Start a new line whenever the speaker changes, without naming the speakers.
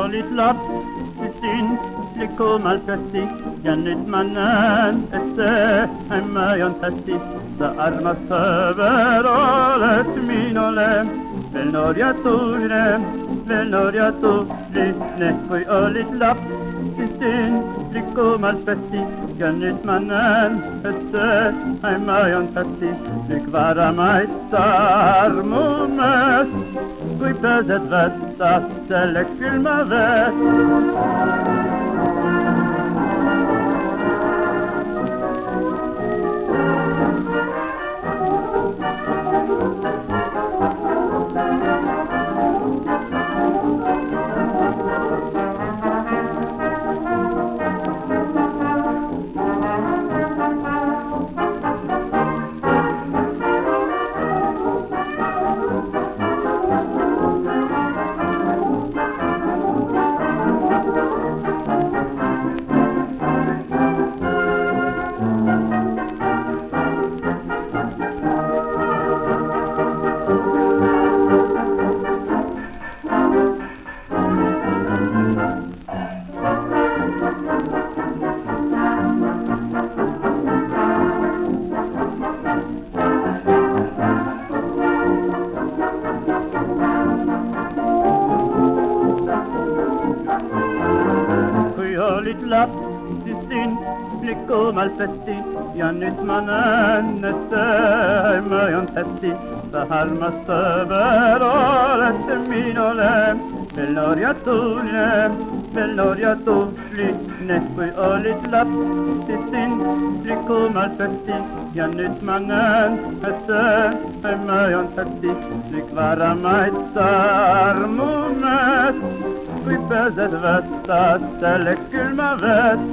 olid lapsi siin likumalt ja nüüd ma näen, et see emme on hästi. Sa armas sõber oled minule, veel noor ja tuline, kui olid lapsi siin likumalt ja nüüd ma näen, et see emme on hästi. Nüüd varamaid armumees, kui pääsed võtta selle külma vett. Olid lapsi siin likumalt ja nüüd ma näen, et see emme on hästi. Sa armas sõber oled minule, veel noor ja tuline, kui olid lapsi siin likumalt ja nüüd ma näen, et see emme on hästi. Nüüd varamaid armumees, kui pääsed võtta selle külma vett.